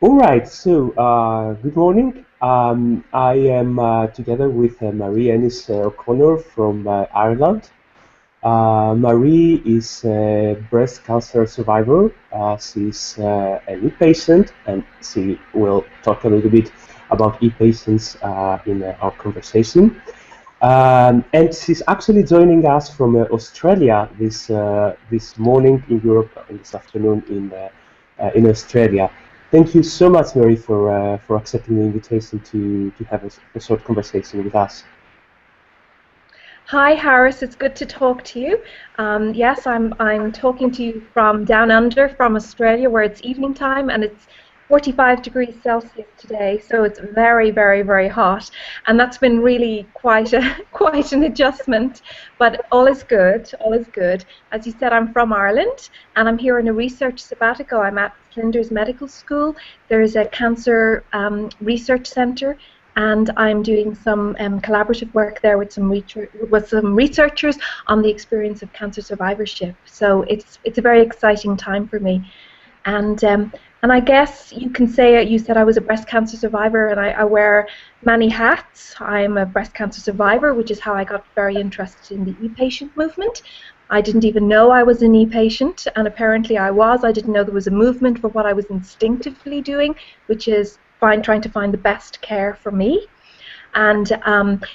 All right, so good morning. I am together with Marie Ennis O'Connor from Ireland. Marie is a breast cancer survivor. She's an e-patient, and she will talk a little bit about e-patients in our conversation. And she's actually joining us from Australia this morning in Europe and this afternoon in Australia. Thank you so much, Mary, for accepting the invitation to have a short conversation with us. Hi, Harris. It's good to talk to you. Yes, I'm talking to you from down under, from Australia, where it's evening time, and it's 45 degrees Celsius today, so it's very, very, very hot, and that's been really quite an adjustment. But all is good. All is good. As you said, I'm from Ireland, and I'm here in a research sabbatical. I'm at Flinders Medical School. There is a cancer research centre, and I'm doing some collaborative work there with some researchers on the experience of cancer survivorship. So it's a very exciting time for me, and I guess you can say you said I was a breast cancer survivor, and I wear many hats. I'm a breast cancer survivor, which is how I got very interested in the e-patient movement. I didn't even know I was an e-patient, and apparently I was. I didn't know there was a movement for what I was instinctively doing, which is trying to find the best care for me. And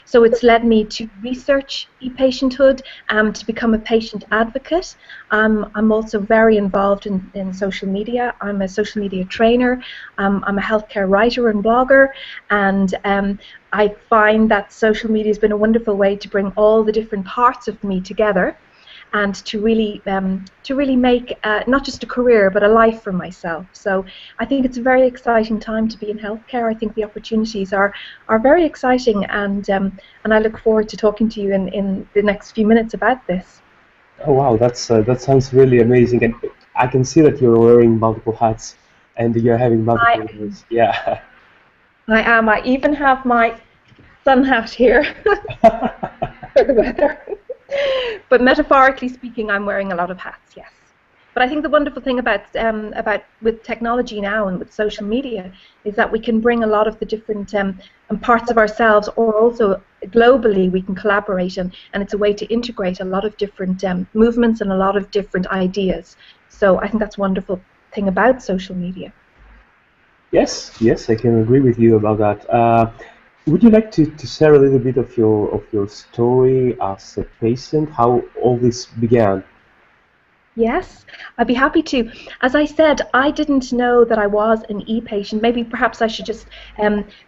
so it's led me to research e-patienthood, to become a patient advocate. I'm also very involved in social media. I'm a social media trainer. I'm a healthcare writer and blogger, and I find that social media has been a wonderful way to bring all the different parts of me together, and to really make not just a career but a life for myself. So I think it's a very exciting time to be in healthcare. I think the opportunities are very exciting, and I look forward to talking to you in the next few minutes about this. Oh wow, that sounds really amazing, and I can see that you're wearing multiple hats and you're having multiple roles. Yeah. I am. I even have my sun hat here for the weather. But metaphorically speaking, I'm wearing a lot of hats, yes. But I think the wonderful thing about with technology now and with social media is that we can bring a lot of the different parts of ourselves, or also globally we can collaborate, and it's a way to integrate a lot of different movements and a lot of different ideas. So I think that's a wonderful thing about social media. Yes, I can agree with you about that. Would you like to share a little bit of your story as a patient, how all this began? Yes, I'd be happy to. As I said, I didn't know that I was an e-patient. Maybe perhaps I should just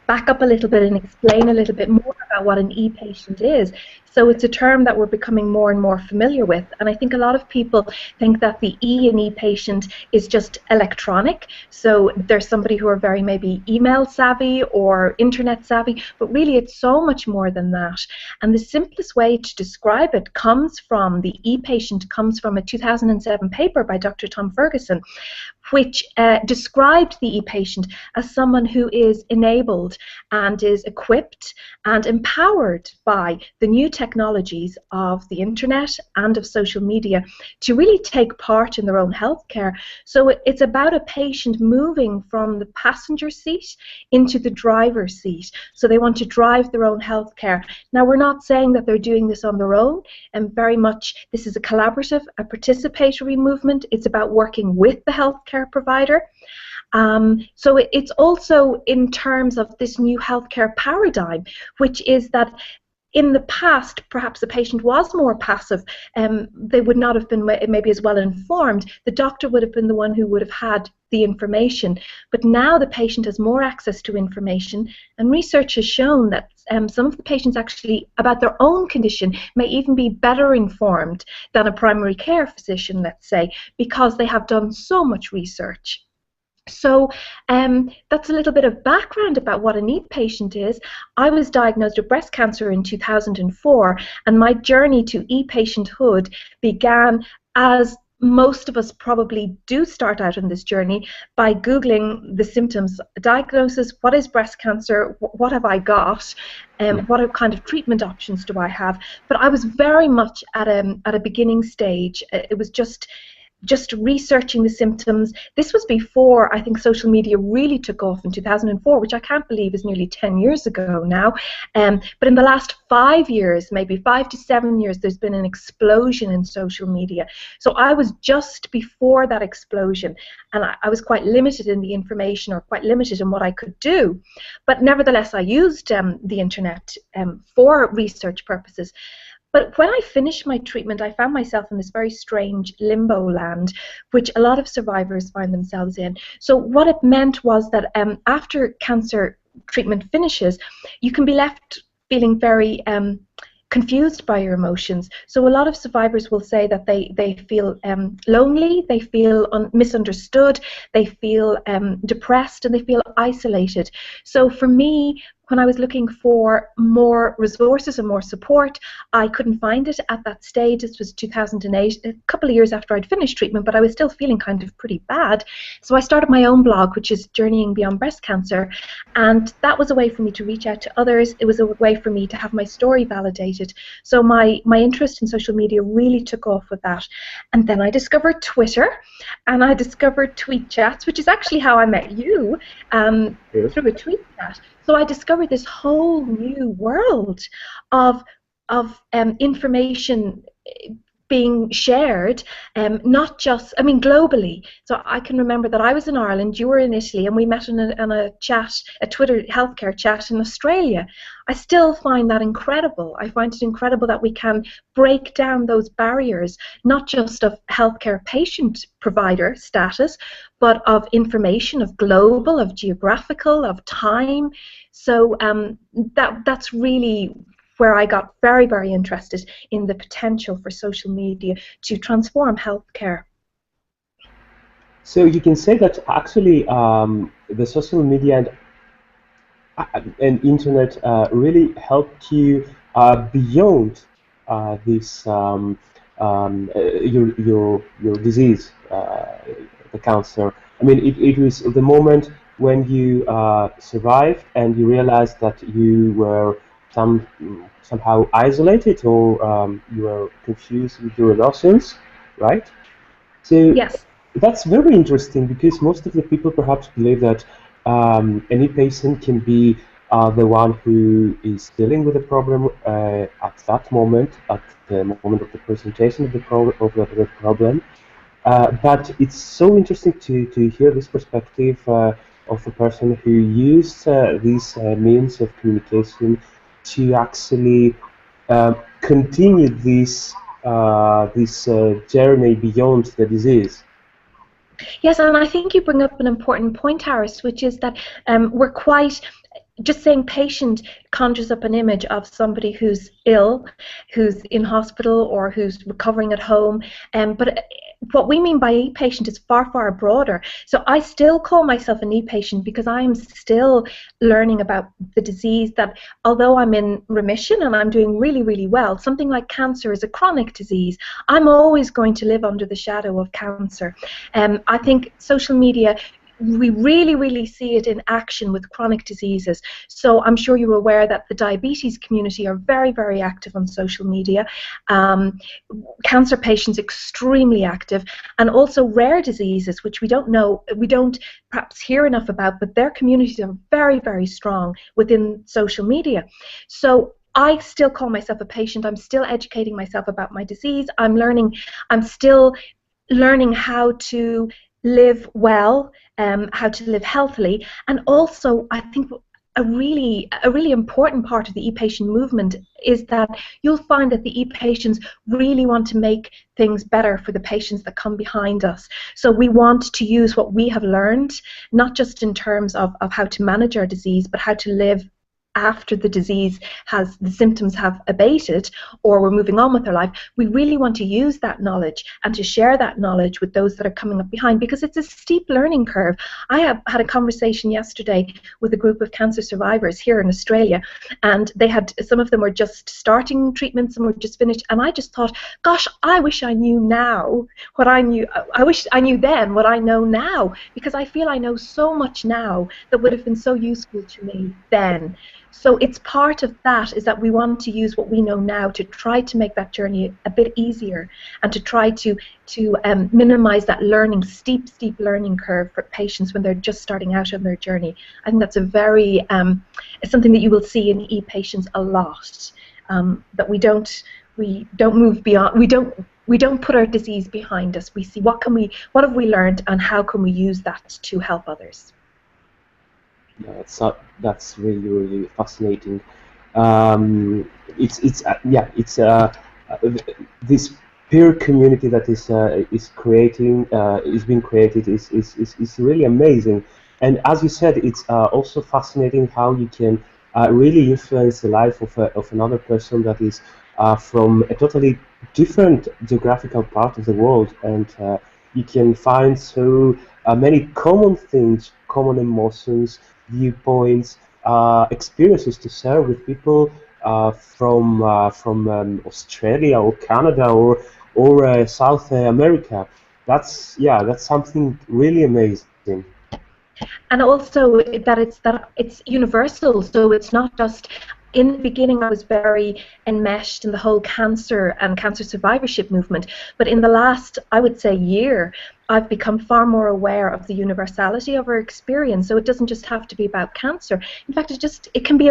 back up a little bit and explain a little bit more about what an e-patient is. So it's a term that we're becoming more and more familiar with, and I think a lot of people think that the E in e-patient is just electronic. So there's somebody who are very maybe email savvy or internet savvy, but really it's so much more than that. And the simplest way to describe it comes from the e-patient comes from a 2007 paper by Dr. Tom Ferguson, which described the e-patient as someone who is enabled and is equipped and empowered by the new technologies of the internet and of social media to really take part in their own healthcare. So it's about a patient moving from the passenger seat into the driver's seat. So they want to drive their own healthcare. Now, we're not saying that they're doing this on their own, and very much this is a collaborative, a participatory movement. It's about working with the healthcare provider. So it's also in terms of this new healthcare paradigm, which is that in the past, perhaps the patient was more passive. They would not have been maybe as well informed. The doctor would have been the one who would have had the information. But now the patient has more access to information, and research has shown that some of the patients actually about their own condition may even be better informed than a primary care physician, let's say, because they have done so much research. So that's a little bit of background about what an e-patient is. I was diagnosed with breast cancer in 2004, and my journey to e-patienthood began, as most of us probably do start out on this journey, by Googling the symptoms, diagnosis, what is breast cancer, what have I got, what kind of treatment options do I have. But I was very much at a beginning stage. It was just just researching the symptoms. This was before I think social media really took off in 2004, which I can't believe is nearly 10 years ago now. But in the last 5 years, maybe 5 to 7 years, there's been an explosion in social media. So I was just before that explosion, and I was quite limited in the information, or quite limited in what I could do. But nevertheless, I used the internet for research purposes. But when I finished my treatment, I found myself in this very strange limbo land, which a lot of survivors find themselves in. So what it meant was that after cancer treatment finishes, you can be left feeling very confused by your emotions. So a lot of survivors will say that they feel lonely, they feel misunderstood, they feel depressed, and they feel isolated. So for me, when I was looking for more resources and more support, I couldn't find it at that stage. This was 2008, a couple of years after I'd finished treatment, but I was still feeling kind of pretty bad. So I started my own blog, which is Journeying Beyond Breast Cancer, and that was a way for me to reach out to others. It was a way for me to have my story validated. So my interest in social media really took off with that. And then I discovered Twitter, and I discovered tweet chats, which is actually how I met you, Yes. through a tweet chat. So I discovered this whole new world of information being shared, not just, I mean, globally. So I can remember that I was in Ireland, you were in Italy, and we met in a chat, a Twitter healthcare chat in Australia. I still find that incredible. I find it incredible that we can break down those barriers, not just of healthcare patient provider status, but of information, of global, of geographical, of time. So that's really where I got very, very interested in the potential for social media to transform healthcare. So you can say that actually the social media and internet really helped you beyond this your disease, the cancer. I mean, it was the moment when you survived and you realized that you were somehow isolated, or you were confused with your emotions, right? So Yes. that's very interesting, because most of the people perhaps believe that any patient can be the one who is dealing with the problem at that moment, at the moment of the presentation of the problem. But it's so interesting to hear this perspective of a person who used these means of communication to actually continue this journey beyond the disease. Yes, and I think you bring up an important point, Harris, which is that we're quite, just saying patient conjures up an image of somebody who's ill, who's in hospital, or who's recovering at home. But what we mean by e-patient is far, far broader. So I still call myself an e-patient because I'm still learning about the disease, that although I'm in remission and I'm doing really, really well, something like cancer is a chronic disease. I'm always going to live under the shadow of cancer. I think social media, we really, really see it in action with chronic diseases. So I'm sure you're aware that the diabetes community are very, very active on social media. Cancer patients extremely active, and also rare diseases, which we don't perhaps hear enough about, but their communities are very, very strong within social media. So I still call myself a patient. I'm still educating myself about my disease. I'm still learning how to live well, how to live healthily, and also I think a really important part of the e-patient movement is that you'll find that the e-patients really want to make things better for the patients that come behind us. So we want to use what we have learned, not just in terms of how to manage our disease, but how to live after the symptoms have abated, or we're moving on with our life. We really want to use that knowledge and to share that knowledge with those that are coming up behind, because it's a steep learning curve. I have had a conversation yesterday with a group of cancer survivors here in Australia, and some of them were just starting treatment, some were just finished, and I just thought, gosh, I wish I knew now what I knew. I wish I knew then what I know now, because I feel I know so much now that would have been so useful to me then. So it's part of that, is that we want to use what we know now to try to make that journey a bit easier, and to try to minimize that steep learning curve for patients when they're just starting out on their journey. I think that's a very it's something that you will see in e-patients a lot. That we don't move beyond, we don't put our disease behind us. We see what have we learned, and how can we use that to help others. Yeah, that's really fascinating. It's this peer community that is being created is really amazing. And as you said, it's also fascinating how you can really influence the life of another person that is from a totally different geographical part of the world, and you can find so many common things, common emotions, viewpoints, experiences to share with people from Australia or Canada or South America. That's something really amazing. And also that it's universal. So it's not just, in the beginning I was very enmeshed in the whole cancer and cancer survivorship movement, but in the last, I would say, year, I've become far more aware of the universality of our experience. So it doesn't just have to be about cancer. In fact, it can be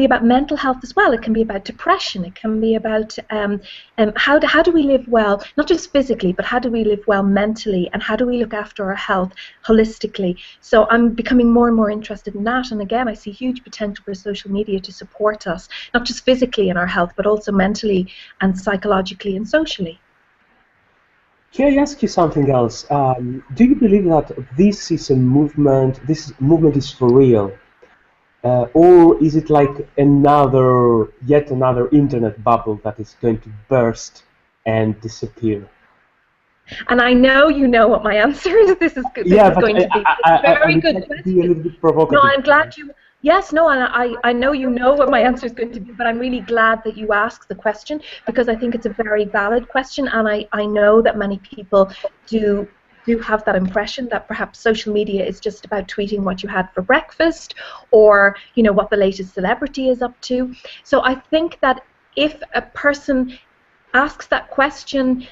about mental health as well. It can be about depression. It can be about how do we live well, not just physically, but how do we live well mentally, and how do we look after our health holistically. So I'm becoming more and more interested in that. And again, I see huge potential for social media to support us, not just physically in our health, but also mentally and psychologically and socially. Can I ask you something else? Do you believe that this movement is for real? Or is it like yet another internet bubble that is going to burst and disappear? And I know you know what my answer is. This is Yeah, but going to be a I very would good like to be a question. little bit No, provocative. I'm glad you. Yes, no, and I know you know what my answer is going to be, but I'm really glad that you asked the question, because I think it's a very valid question, and I know that many people do have that impression that perhaps social media is just about tweeting what you had for breakfast, or what the latest celebrity is up to. So I think that if a person asks that question,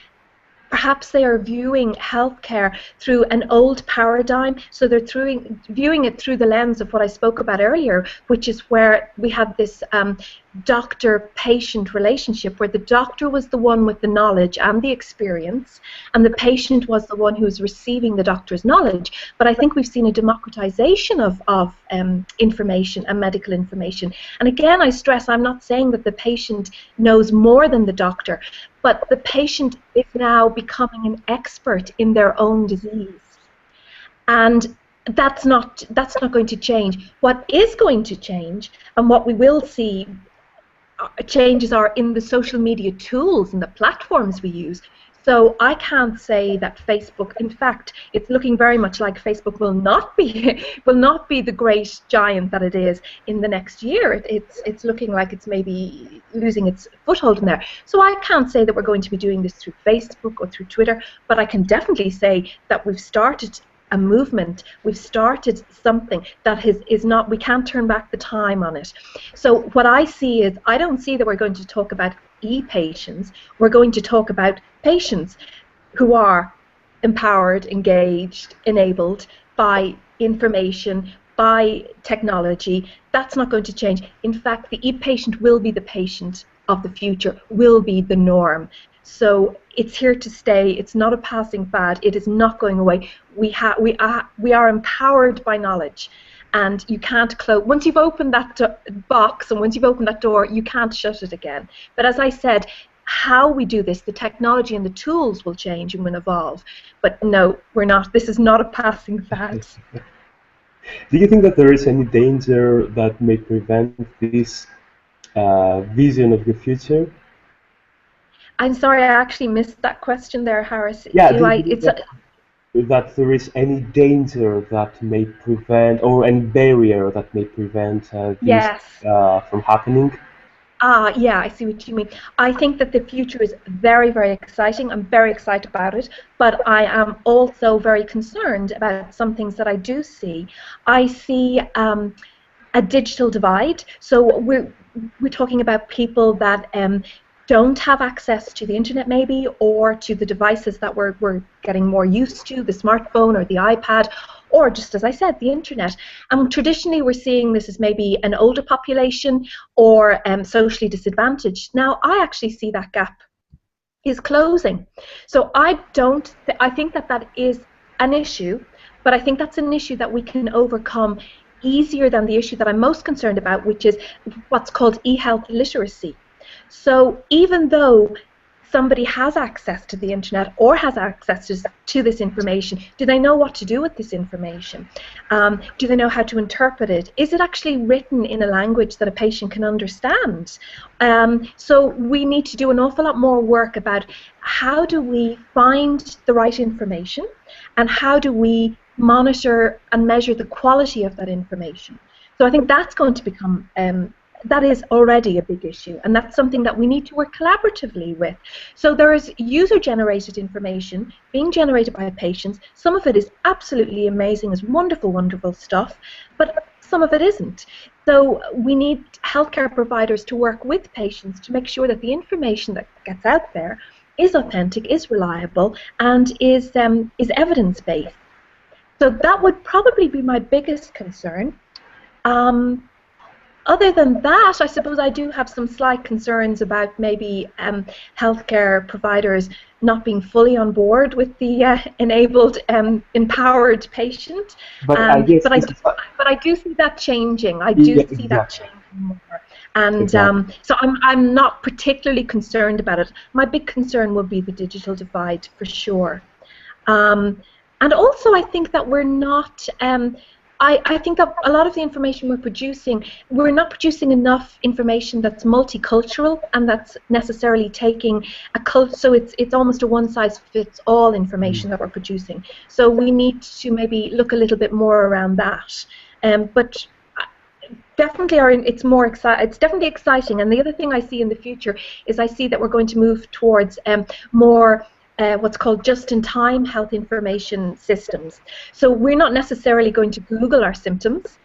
perhaps they are viewing healthcare through an old paradigm. So they're viewing it through the lens of what I spoke about earlier, which is where we had this doctor-patient relationship, where the doctor was the one with the knowledge and the experience, and the patient was the one who was receiving the doctor's knowledge. But I think we've seen a democratization of information and medical information. And again, I stress, I'm not saying that the patient knows more than the doctor, but the patient is now becoming an expert in their own disease. And that's not going to change. What is going to change, and what we will see changes, are in the social media tools and the platforms we use. So I can't say that Facebook, in fact, it's looking very much like Facebook will not be the great giant that it is in the next year. It's looking like it's maybe losing its foothold in there. So I can't say that we're going to be doing this through Facebook or through Twitter, but I can definitely say that we've started a movement. We've started something that is not, we can't turn back the time on it. So what I see is, I don't see that we're going to talk about e-patients. We're going to talk about patients who are empowered, engaged, enabled by information, by technology. That's not going to change. In fact, the e-patient will be the patient of the future, will be the norm. So it's here to stay. It's not a passing fad. It is not going away. We are empowered by knowledge, and you can't close. Once you've opened that box, and once you've opened that door, you can't shut it again. But as I said, how we do this, the technology and the tools will change and will evolve. But no, we're not. This is not a passing fad. Do you think that there is any danger that may prevent this vision of the future? I'm sorry, I actually missed that question there, Harris. Yeah, Do do you I? believe that there is any danger that may prevent, or any barrier that may prevent this Yes. from happening? Yeah, I see what you mean. I think that the future is very, very exciting. I'm very excited about it, but I am also very concerned about some things that I do see. I see a digital divide. So we're talking about people that don't have access to the internet maybe, or to the devices that we're getting more used to, the smartphone or the iPad, or just as I said, the internet. And traditionally we're seeing this as maybe an older population or socially disadvantaged. Now I actually see that gap is closing. So I think that that is an issue, but I think that's an issue that we can overcome easier than the issue that I'm most concerned about, which is what's called e-health literacy. So even though somebody has access to the internet or has access to this information, do they know what to do with this information? Do they know how to interpret it? Is it actually written in a language that a patient can understand? So we need to do an awful lot more work about how do we find the right information, and how do we monitor and measure the quality of that information. So I think that's going to become that is already a big issue, and that's something that we need to work collaboratively with. So there is user-generated information being generated by patients. Some of it is absolutely amazing, is wonderful, wonderful stuff, but some of it isn't. So we need healthcare providers to work with patients to make sure that the information that gets out there is authentic, is reliable, and is evidence-based. So that would probably be my biggest concern. Other than that, I suppose I do have some slight concerns about maybe healthcare providers not being fully on board with the enabled, empowered patient. But I guess But this is I do see that changing. I do yeah, see that exactly, changing more. And exactly. so I'm not particularly concerned about it. My big concern would be the digital divide for sure. And also, I think that we're not. I think that a lot of the information we're not producing enough information that's multicultural and that's necessarily taking so it's almost a one-size-fits-all information that we're producing. So we need to maybe look a little bit more around that. But definitely it's definitely exciting. And the other thing I see in the future is I see that we're going to move towards more what's called just-in-time health information systems. So we're not necessarily going to Google our symptoms,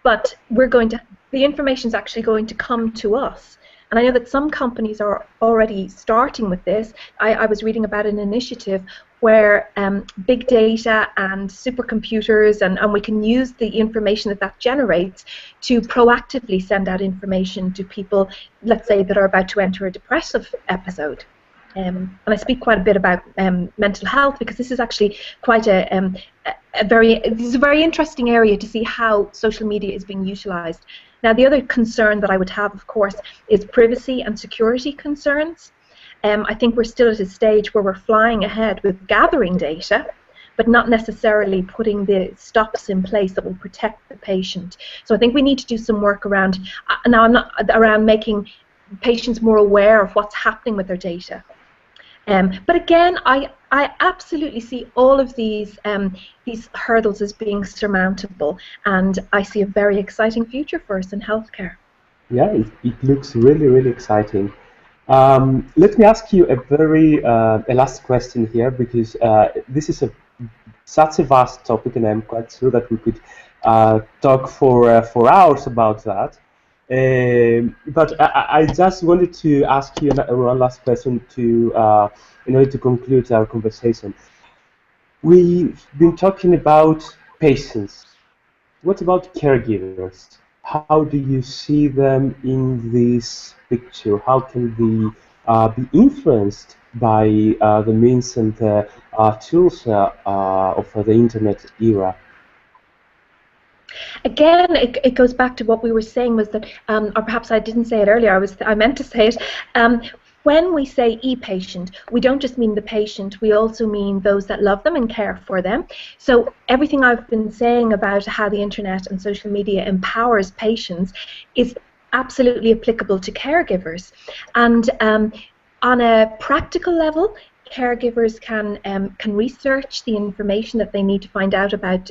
but the information is actually going to come to us. And I know that some companies are already starting with this. I was reading about an initiative where big data and supercomputers, and we can use the information that generates to proactively send out information to people, let's say, that are about to enter a depressive episode. And I speak quite a bit about mental health because this is actually quite a very interesting area to see how social media is being utilized. Now, the other concern that I would have, of course, is privacy and security concerns. I think we're still at a stage where we're flying ahead with gathering data, but not necessarily putting the stops in place that will protect the patient. So I think we need to do some work around, now I'm not around making patients more aware of what's happening with their data. But again, I absolutely see all of these hurdles as being surmountable, and I see a very exciting future for us in healthcare. Yeah, it looks really, really exciting. Let me ask you a last question here, because this is such a vast topic, and I'm quite sure that we could talk for hours about that. But I just wanted to ask you one last question in order to conclude our conversation. We've been talking about patients. What about caregivers? How do you see them in this picture? How can they be influenced by the means and tools of the internet era? Again, it goes back to what we were saying, was that, or perhaps I didn't say it earlier, I meant to say it. When we say e-patient, we don't just mean the patient, we also mean those that love them and care for them. So everything I've been saying about how the internet and social media empowers patients is absolutely applicable to caregivers. And on a practical level, caregivers can research the information that they need to find out about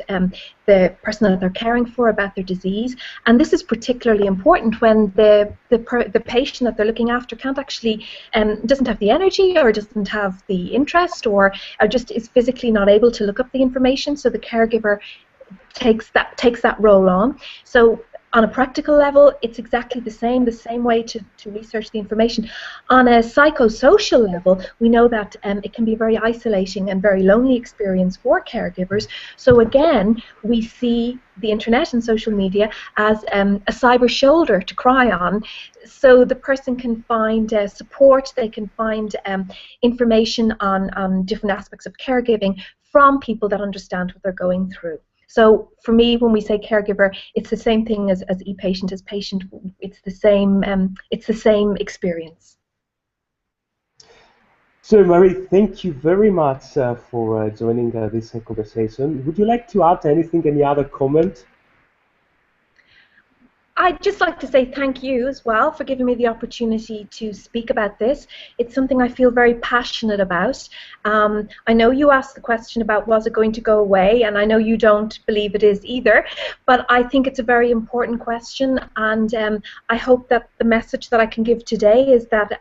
the person that they're caring for, about their disease, and this is particularly important when the patient that they're looking after can't actually doesn't have the energy, or doesn't have the interest, or just is physically not able to look up the information. So the caregiver takes that role on. So On a practical level, it's exactly the same way to research the information. On a psychosocial level, we know that it can be a very isolating and very lonely experience for caregivers. So again, we see the internet and social media as a cyber shoulder to cry on, so the person can find support, they can find information on different aspects of caregiving from people that understand what they're going through. So for me, when we say caregiver, it's the same thing as e-patient, as patient. It's the same experience. So, Marie, thank you very much for joining this conversation. Would you like to add anything, any other comment? I'd just like to say thank you as well for giving me the opportunity to speak about this. It's something I feel very passionate about. I know you asked the question about was it going to go away, and I know you don't believe it is either, but I think it's a very important question, and I hope that the message that I can give today is that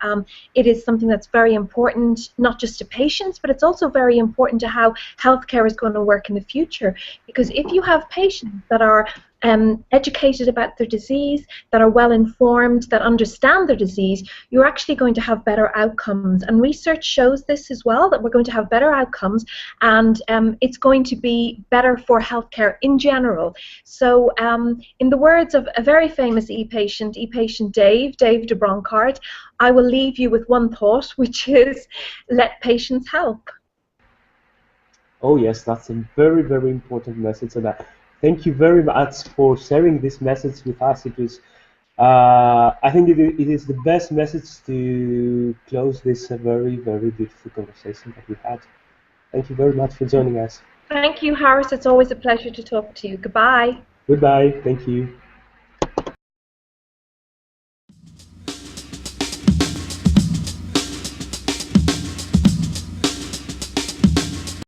it is something that's very important, not just to patients, but it's also very important to how healthcare is going to work in the future. Because if you have patients that are educated about their disease, that are well informed, that understand their disease, you're actually going to have better outcomes. And research shows this as well, that we're going to have better outcomes, and it's going to be better for healthcare in general. So in the words of a very famous e-patient Dave de Broncard, I will leave you with one thought, which is let patients help. Oh yes, that's a very, very important message. And thank you very much for sharing this message with us. It was, I think it is the best message to close this very, very beautiful conversation that we had. Thank you very much for joining us. Thank you, Harris. It's always a pleasure to talk to you. Goodbye. Goodbye. Thank you.